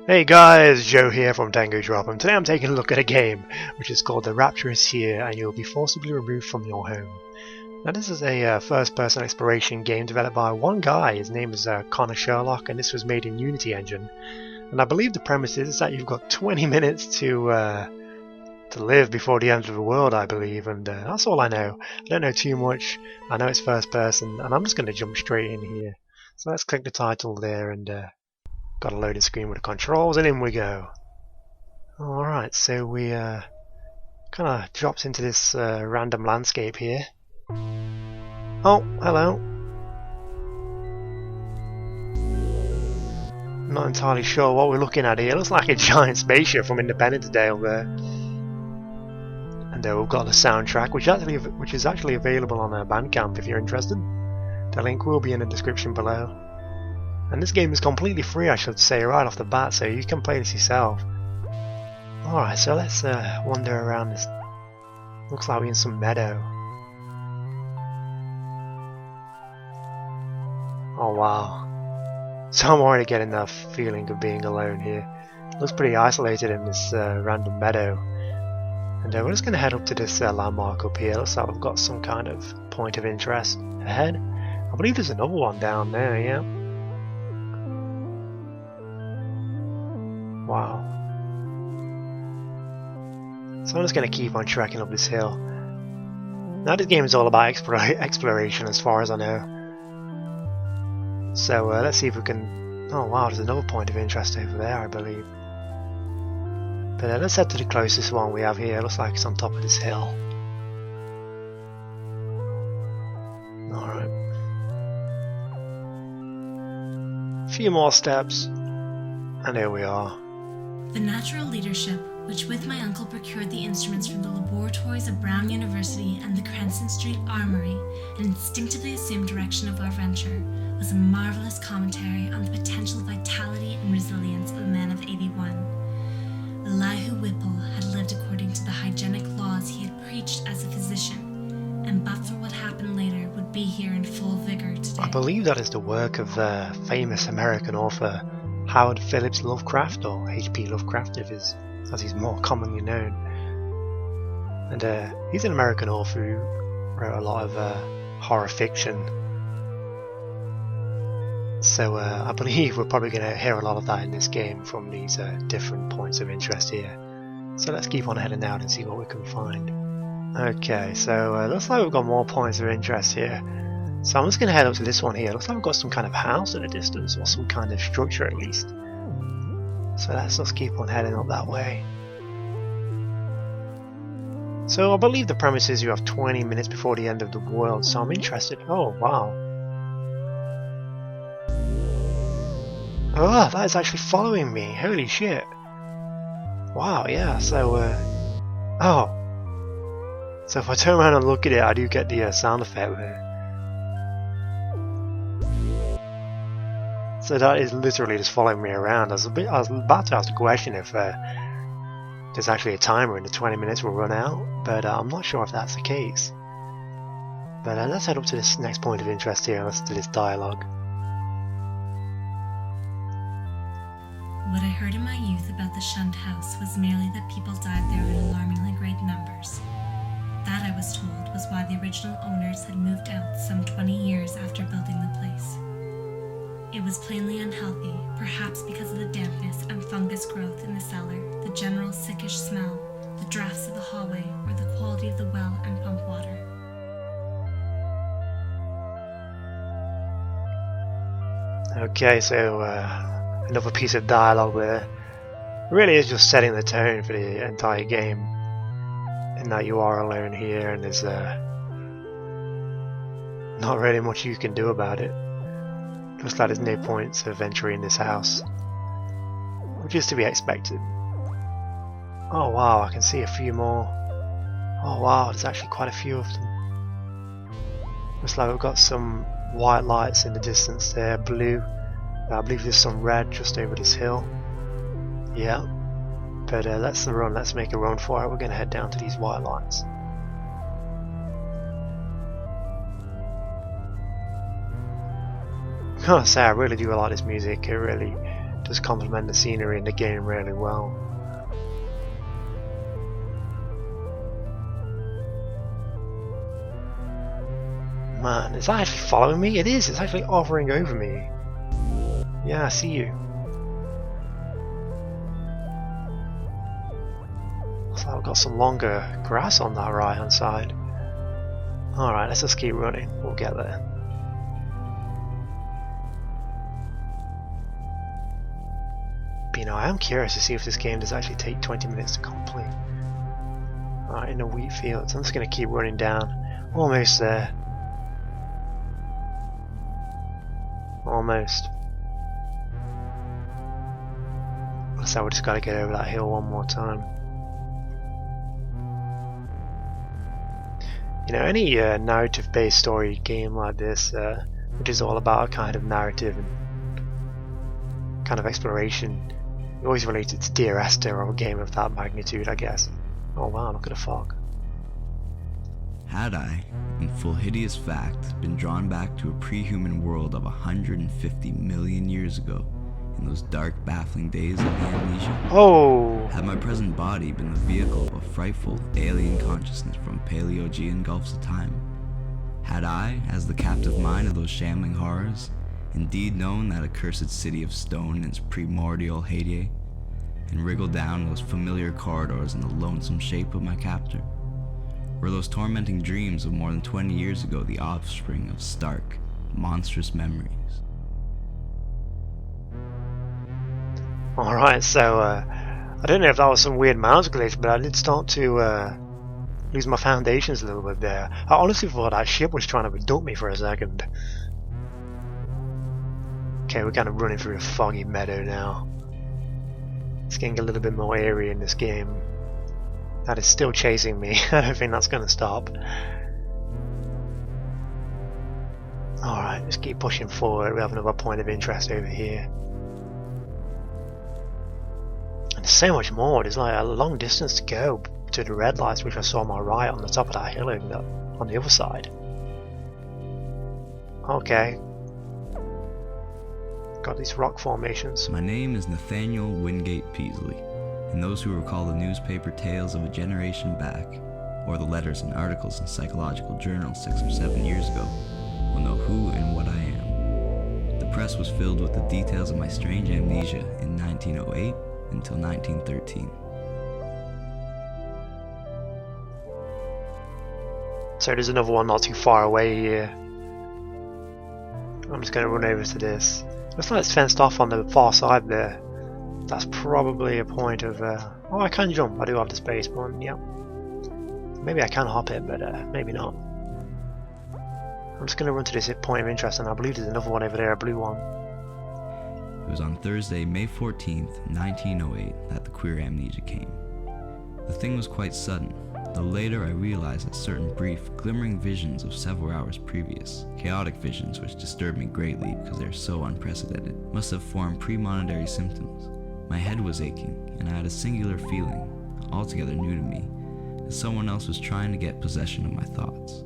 Hey guys, Joe here from Tengu, and today I'm taking a look at a game which is called The Rapture is Here and you'll be forcibly removed from your home. Now this is a first-person exploration game developed by one guy. His name is Connor Sherlock, and this was made in Unity engine. And I believe the premise is that you've got 20 minutes to live before the end of the world, I believe, and that's all I know. I don't know too much. I know it's first person, and I'm just going to jump straight in here. So let's click the title there and got a loaded screen with the controls, and in we go. Alright, so we kind of drops into this random landscape here. Oh, hello. Not entirely sure what we're looking at here. It looks like a giant spaceship from Independence Day over there. And we've got the soundtrack, which is actually available on Bandcamp if you're interested. The link will be in the description below. And this game is completely free, I should say, right off the bat, so you can play this yourself. Alright, so let's wander around this. Looks like we're in some meadow. Oh wow. So I'm already getting that feeling of being alone here. Looks pretty isolated in this random meadow. And we're just going to head up to this landmark up here. Looks like we've got some kind of point of interest ahead. I believe there's another one down there, yeah. Wow. So I'm just going to keep on trekking up this hill. Now this game is all about exploration as far as I know. So let's see if we can... Oh wow, there's another point of interest over there, I believe. But let's head to the closest one we have here. Looks like it's on top of this hill. Alright. A few more steps. And here we are. The natural leadership, which with my uncle procured the instruments from the laboratories of Brown University and the Cranston Street Armory and instinctively assumed direction of our venture, was a marvelous commentary on the potential vitality and resilience of a man of 81. Elihu Whipple had lived according to the hygienic laws he had preached as a physician, and but for what happened later would be here in full vigor today. I believe that is the work of famous American author Howard Phillips Lovecraft, or H.P. Lovecraft as he's more commonly known. And he's an American author who wrote a lot of horror fiction. So I believe we're probably going to hear a lot of that in this game from these different points of interest here. So let's keep on heading out and see what we can find. Okay, so looks like we've got more points of interest here. So I'm just going to head up to this one here. Looks like we've got some kind of house in the distance, or some kind of structure at least. So let's just keep on heading up that way. So I believe the premise is you have 20 minutes before the end of the world, so I'm interested. Oh wow. Oh, that is actually following me. Holy shit. Wow, yeah, so oh. So if I turn around and look at it, I do get the sound effect there. So that is literally just following me around. I was about to ask the question if there's actually a timer and the 20 minutes will run out, but I'm not sure if that's the case. But let's head up to this next point of interest here and listen to this dialogue. What I heard in my youth about the shunned house was merely that people died there in alarmingly great numbers. That, I was told, was why the original owners had moved out some 20 years after building the place. It was plainly unhealthy, perhaps because of the dampness and fungus growth in the cellar, the general sickish smell, the drafts of the hallway, or the quality of the well and pump water. Okay, so another piece of dialogue there. It really is just setting the tone for the entire game, in that you are alone here and there's not really much you can do about it. Looks like there's no point of entering this house, which is to be expected. Oh wow, I can see a few more. Oh wow, there's actually quite a few of them. Looks like we've got some white lights in the distance there, blue. I believe there's some red just over this hill. Yeah, but let's make a run for it. We're going to head down to these white lights. I gotta say, I really do like this music. It really does complement the scenery in the game really well. Man, is that actually following me? It is, it's actually hovering over me. Yeah, I see you. So I've got some longer grass on that right hand side. Alright, let's just keep running, we'll get there. But you know, I am curious to see if this game does actually take 20 minutes to complete. Alright, in the wheat fields, I'm just going to keep running down. Almost there. Almost. So we just got to get over that hill one more time. You know, any narrative-based story game like this, which is all about a kind of narrative and kind of exploration, you always relate it to Dear Esther or a game of that magnitude, I guess. Oh wow, look at the fog. Had I, in full hideous fact, been drawn back to a pre-human world of 150 million years ago, in those dark, baffling days of the amnesia? Oh! Had my present body been the vehicle of a frightful, alien consciousness from Paleogean gulfs of time? Had I, as the captive mind of those shambling horrors, indeed known that accursed city of stone in its primordial heyday, and wriggled down those familiar corridors in the lonesome shape of my captor? Were those tormenting dreams of more than 20 years ago the offspring of stark, monstrous memories? Alright, so I don't know if that was some weird mouse glitch, but I did start to lose my foundations a little bit there. I honestly thought that ship was trying to abduct me for a second. Okay, we're kind of running through a foggy meadow now. It's getting a little bit more eerie in this game. That is still chasing me. I don't think that's going to stop. Alright, let's keep pushing forward. We have another point of interest over here. And there's so much more. There's like a long distance to go to the red lights, which I saw on my right on the top of that hill on the other side. Okay. Got these rock formations. My name is Nathaniel Wingate Peasley, and those who recall the newspaper tales of a generation back, or the letters and articles in psychological journals 6 or 7 years ago, will know who and what I am. The press was filled with the details of my strange amnesia in 1908 until 1913. So there's another one not too far away here. I'm just going to run over to this. Looks like it's fenced off on the far side there. That's probably a point of... oh, I can jump. I do have the space button, yep. Maybe I can hop it, but maybe not. I'm just going to run to this point of interest, and I believe there's another one over there, a blue one. It was on Thursday, May 14th, 1908, that the queer amnesia came. The thing was quite sudden, though later I realized that certain brief, glimmering visions of several hours previous, chaotic visions which disturbed me greatly because they are so unprecedented, must have formed premonitory symptoms. My head was aching, and I had a singular feeling, altogether new to me, that someone else was trying to get possession of my thoughts.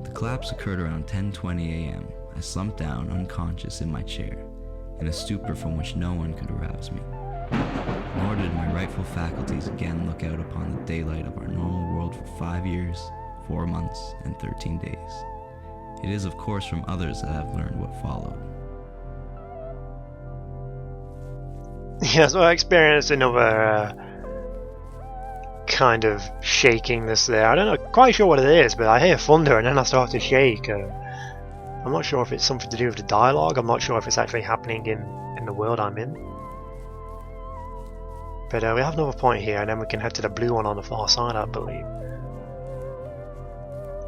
The collapse occurred around 10:20 a.m. I slumped down, unconscious, in my chair, in a stupor from which no one could arouse me. Nor did my rightful faculties again look out upon the daylight of our normal world for 5 years, 4 months, and 13 days. It is, of course, from others that I have learned what followed. Yeah, so I experienced another kind of shakingness there. I don't know, quite sure what it is, but I hear thunder and then I start to shake. I'm not sure if it's something to do with the dialogue. I'm not sure if it's actually happening in the world I'm in. But we have another point here, and then we can head to the blue one on the far side, I believe.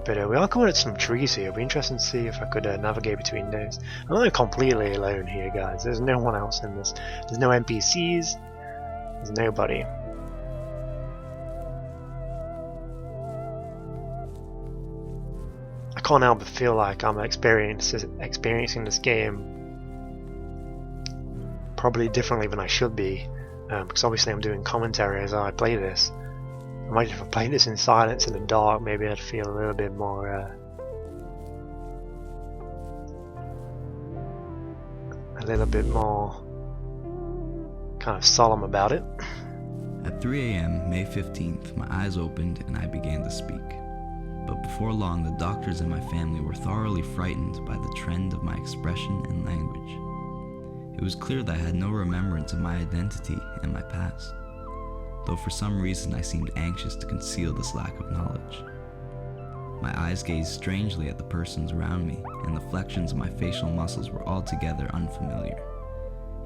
But we are coming at some trees here. It'll be interesting to see if I could navigate between those. I'm not completely alone here, guys. There's no one else in this. There's no NPCs. There's nobody. I can't help but feel like I'm experiencing this game probably differently than I should be. Because obviously I'm doing commentary as I play this. I might if I played this in silence in the dark, maybe I'd feel a little bit more kind of solemn about it. At 3 a.m., May 15th, my eyes opened and I began to speak. But before long, the doctors and my family were thoroughly frightened by the trend of my expression and language. It was clear that I had no remembrance of my identity and my past, though for some reason I seemed anxious to conceal this lack of knowledge. My eyes gazed strangely at the persons around me, and the flexions of my facial muscles were altogether unfamiliar.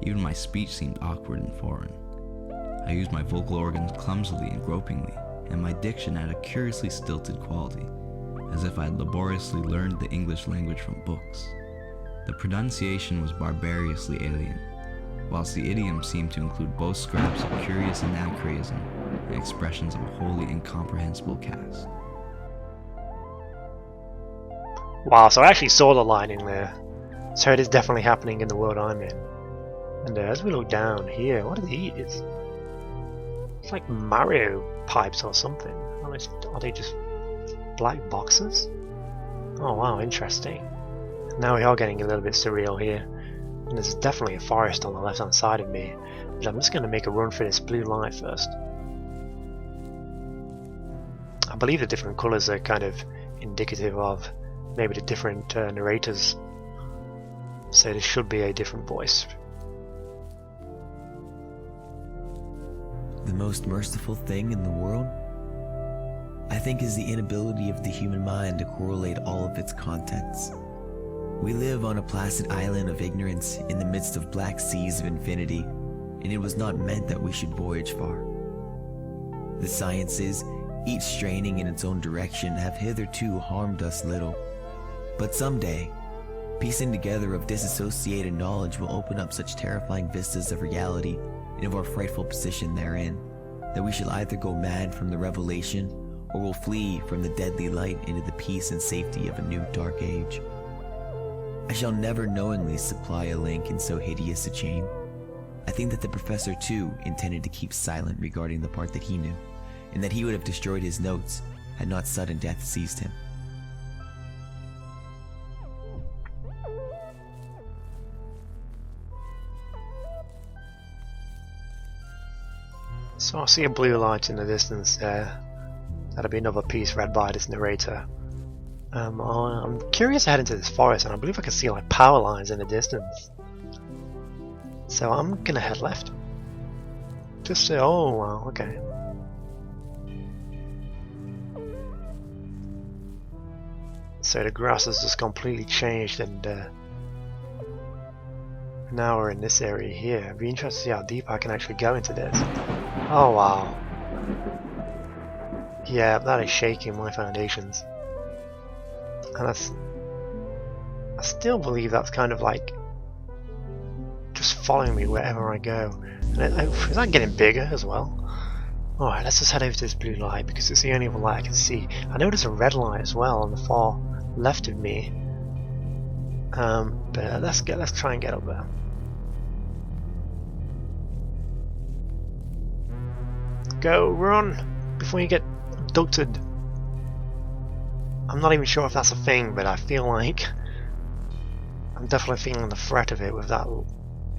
Even my speech seemed awkward and foreign. I used my vocal organs clumsily and gropingly, and my diction had a curiously stilted quality, as if I had laboriously learned the English language from books. The pronunciation was barbarously alien, whilst the idiom seemed to include both scraps of curious anachronism and expressions of a wholly incomprehensible cast. Wow, so I actually saw the lightning there. So it is definitely happening in the world I'm in. And as we look down here, what are these? It's like Mario pipes or something. Are they just black boxes? Oh wow, interesting. Now we are getting a little bit surreal here. And there's definitely a forest on the left hand side of me. But I'm just going to make a run for this blue light first. I believe the different colours are kind of indicative of maybe the different narrators. So this should be a different voice. The most merciful thing in the world, I think, is the inability of the human mind to correlate all of its contents. We live on a placid island of ignorance in the midst of black seas of infinity, and it was not meant that we should voyage far. The sciences, each straining in its own direction, have hitherto harmed us little. But someday, piecing together of disassociated knowledge will open up such terrifying vistas of reality and of our frightful position therein, that we shall either go mad from the revelation, or will flee from the deadly light into the peace and safety of a new dark age. I shall never knowingly supply a link in so hideous a chain. I think that the professor too intended to keep silent regarding the part that he knew, and that he would have destroyed his notes had not sudden death seized him. So I see a blue light in the distance there. That'll be another piece read by this narrator. I'm curious to head into this forest, and I believe I can see like power lines in the distance. So I'm gonna head left. Just to, oh wow, okay. So the grass has just completely changed, and now we're in this area here. It'd be interesting to see how deep I can actually go into this. Oh wow. Yeah, that is shaking my foundations. And I still believe that's kind of like just following me wherever I go. And is that getting bigger as well? Alright, let's just head over to this blue light because it's the only one light I can see. I know there's a red light as well on the far left of me. But let's try and get up there. Go, run before you get abducted. I'm not even sure if that's a thing, but I feel like I'm definitely feeling the threat of it with that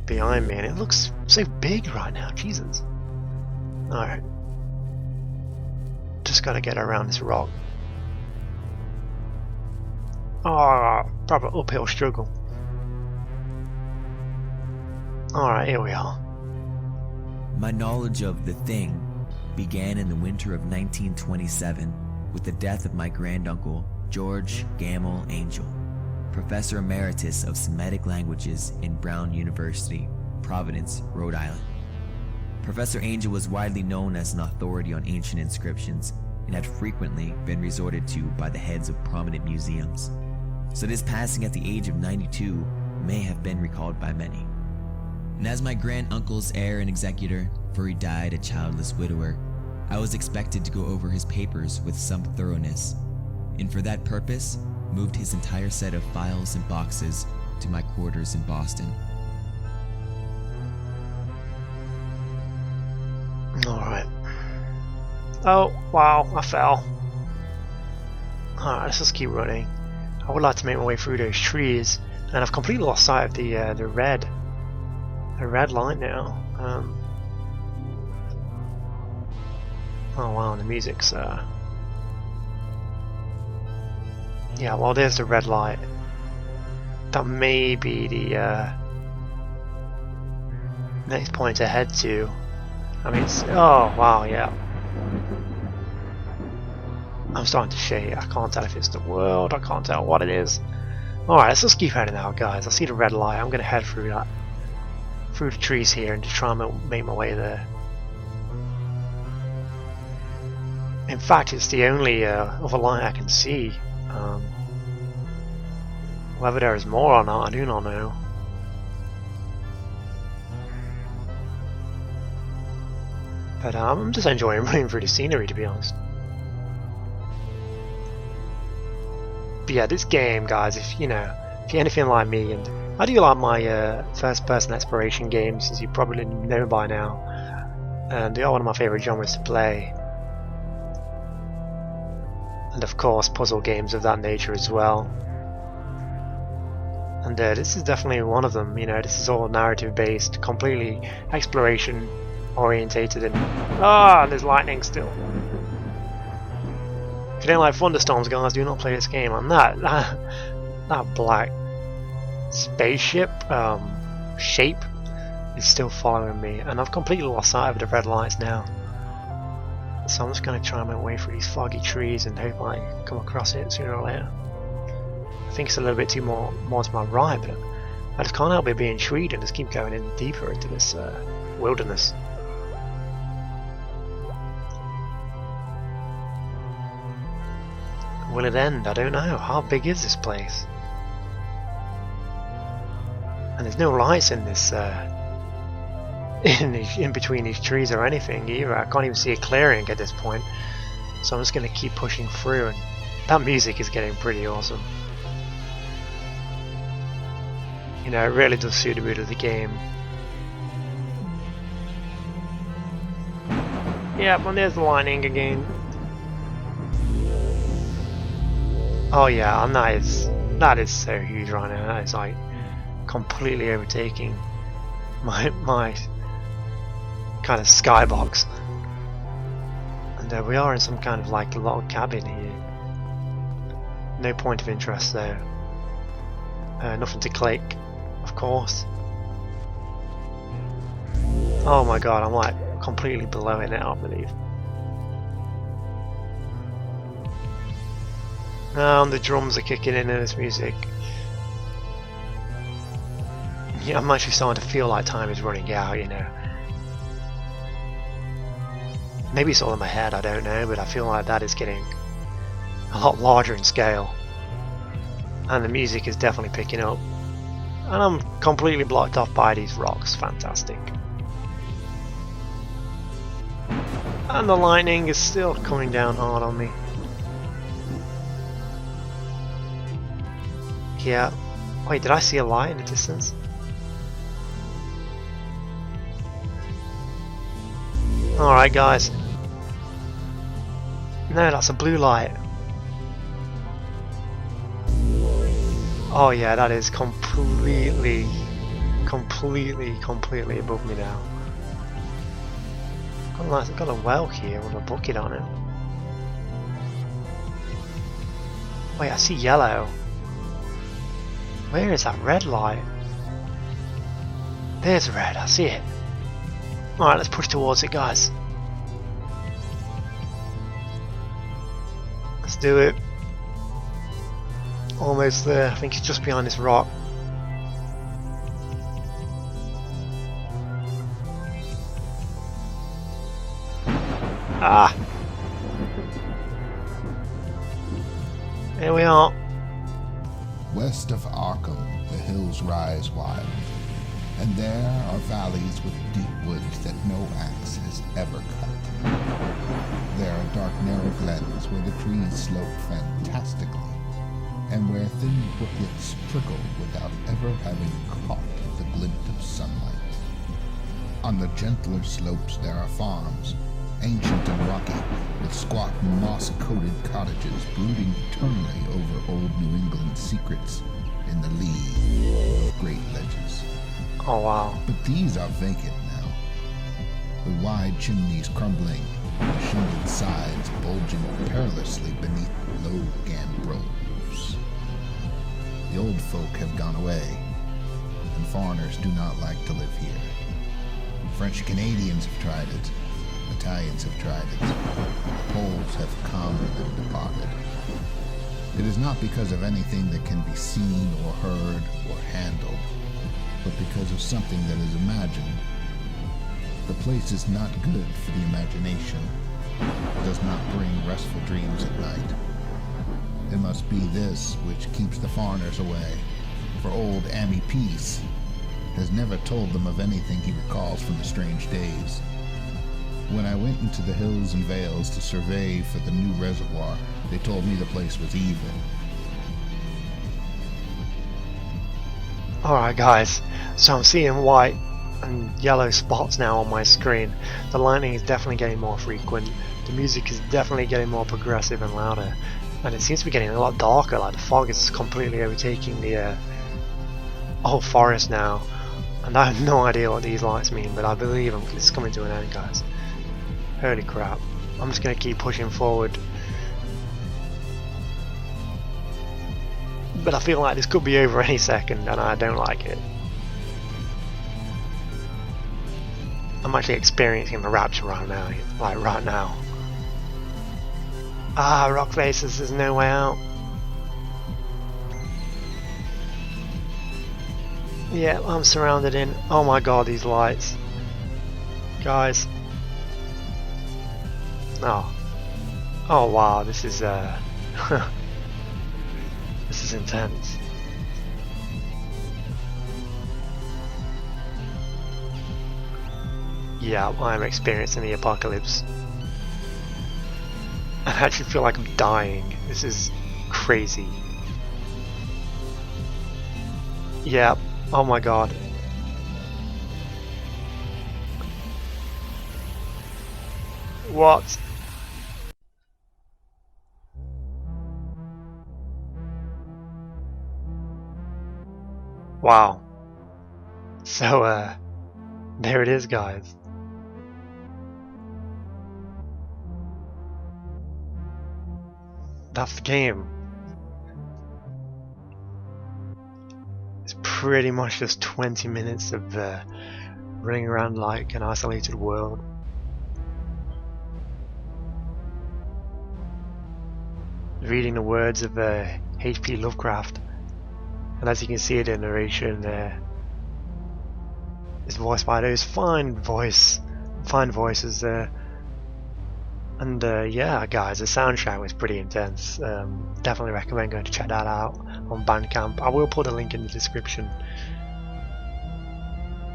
behind me, and it looks so big right now. Jesus. Alright. Just gotta get around this rock. Oh, proper uphill struggle. Alright, here we are. My knowledge of the thing began in the winter of 1927 with the death of my granduncle, George Gamble Angel, Professor Emeritus of Semitic Languages in Brown University, Providence, Rhode Island. Professor Angel was widely known as an authority on ancient inscriptions and had frequently been resorted to by the heads of prominent museums. So his passing at the age of 92 may have been recalled by many. And as my granduncle's heir and executor, for he died a childless widower, I was expected to go over his papers with some thoroughness, and for that purpose, moved his entire set of files and boxes to my quarters in Boston. Alright. Oh, wow, I fell. Alright, let's just keep running. I would like to make my way through those trees, and I've completely lost sight of the red light now. Oh wow, the music's yeah, well there's the red light. That may be the next point to head to. I mean, it's, oh wow, yeah. I'm starting to shake. I can't tell if it's the world, I can't tell what it is. Alright, let's just keep heading out, guys. I see the red light. I'm gonna head through that, through the trees here and just try and make my way there. In fact, it's the only other light I can see. Whether there is more or not, I do not know. But I'm just enjoying running through the scenery, to be honest. But yeah, this game, guys, if you're anything like me, and I do like my first-person exploration games, as you probably know by now, and they are one of my favourite genres to play. And of course, puzzle games of that nature as well. And this is definitely one of them. This is all narrative-based, completely exploration-orientated, and there's lightning still. If you don't like thunderstorms, guys, do not play this game. And that black spaceship shape is still following me, and I've completely lost sight of the red lights now. So I'm just going to try my way through these foggy trees and hope I come across it sooner or later. I think it's a little bit too more to my right, but I just can't help it being intrigued and just keep going in deeper into this wilderness. Will it end? I don't know. How big is this place? And there's no lights in this in between these trees or anything either. I can't even see a clearing at this point. So I'm just going to keep pushing through, and that music is getting pretty awesome. It really does suit the mood of the game. Yep, and there's the lightning again. Oh yeah, and that is so huge right now. That is like completely overtaking my kind of skybox. And we are in some kind of like log cabin here. No point of interest there. Nothing to click, of course. Oh my god, I'm like completely blowing it up, I believe. And the drums are kicking in this music. Yeah, I'm actually starting to feel like time is running out, Maybe it's all in my head, I don't know, but I feel like that is getting a lot larger in scale. And the music is definitely picking up. And I'm completely blocked off by these rocks. Fantastic. And the lightning is still coming down hard on me. Yeah. Wait, did I see a light in the distance? Alright guys. No, that's a blue light. Oh yeah, that is completely above me now. I've got a well here with a bucket on it. Wait, I see yellow. Where is that red light? There's red, I see it. Alright, let's push towards it, guys. Let's do it. Almost there. I think it's just behind this rock. Ah! Here we are. West of Arkham, the hills rise wild, and there are valleys with deep woods that no axe has ever cut. There are dark, narrow glens where the trees slope fantastically, and where thin brooklets trickle without ever having caught the glint of sunlight. On the gentler slopes there are farms, ancient and rocky, with squat moss-coated cottages brooding eternally over old New England secrets in the lee of great ledges. Oh wow. But these are vacant now, the wide chimneys crumbling, the shingled sides bulging perilously beneath low gambrels. The old folk have gone away, and foreigners do not like to live here. French Canadians have tried it. Italians have tried it. The Poles have come and departed. It is not because of anything that can be seen or heard or handled, but because of something that is imagined. The place is not good for the imagination. It does not bring restful dreams at night. It must be this which keeps the foreigners away, for old Ammy Peace has never told them of anything he recalls from the strange days. When I went into the hills and vales to survey for the new reservoir, they told me the place was evil. Alright guys, so I'm seeing white and yellow spots now on my screen. The lighting is definitely getting more frequent, the music is definitely getting more progressive and louder, and it seems to be getting a lot darker, like the fog is completely overtaking the whole forest now. And I have no idea what these lights mean, but I believe it's coming to an end, guys. Holy crap. I'm just going to keep pushing forward. But I feel like this could be over any second, and I don't like it. I'm actually experiencing the Rapture right now, like right now. Ah, rock faces, there's no way out. Yeah, I'm surrounded in. Oh my god, these lights. Guys. Oh. Oh wow, this is this is intense. Yeah, I'm experiencing the apocalypse. I actually feel like I'm dying. This is crazy. Yeah. Oh my god. What? Wow. So, there it is, guys. That's the game. It's pretty much just 20 minutes of running around like an isolated world. Reading the words of H.P. Lovecraft, and as you can see in the narration, is voiced by those fine voices there. And yeah, guys, the soundtrack was pretty intense. Definitely recommend going to check that out on Bandcamp. I will put a link in the description.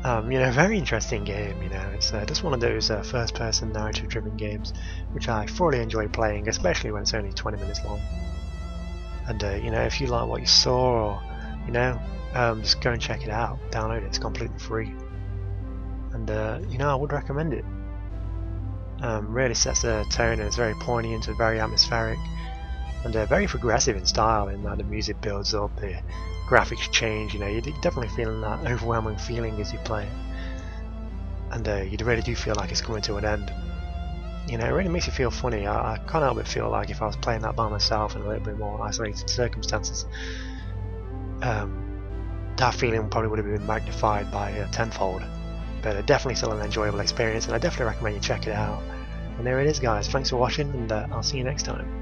You know, very interesting game. You know, it's just one of those first-person narrative-driven games, which I thoroughly enjoy playing, especially when it's only 20 minutes long. And you know, if you like what you saw, or you know, just go and check it out. Download it; it's completely free. And you know, I would recommend it. Really sets a tone, and it's very poignant and very atmospheric, and very progressive in style. In that the music builds up, the graphics change. You know, you're definitely feeling that overwhelming feeling as you play it, and you really do feel like it's coming to an end. You know, it really makes you feel funny. I can't help but feel like if I was playing that by myself in a little bit more isolated circumstances, that feeling probably would have been magnified by tenfold. But definitely still an enjoyable experience, and I definitely recommend you check it out. And there it is, guys. Thanks for watching, and I'll see you next time.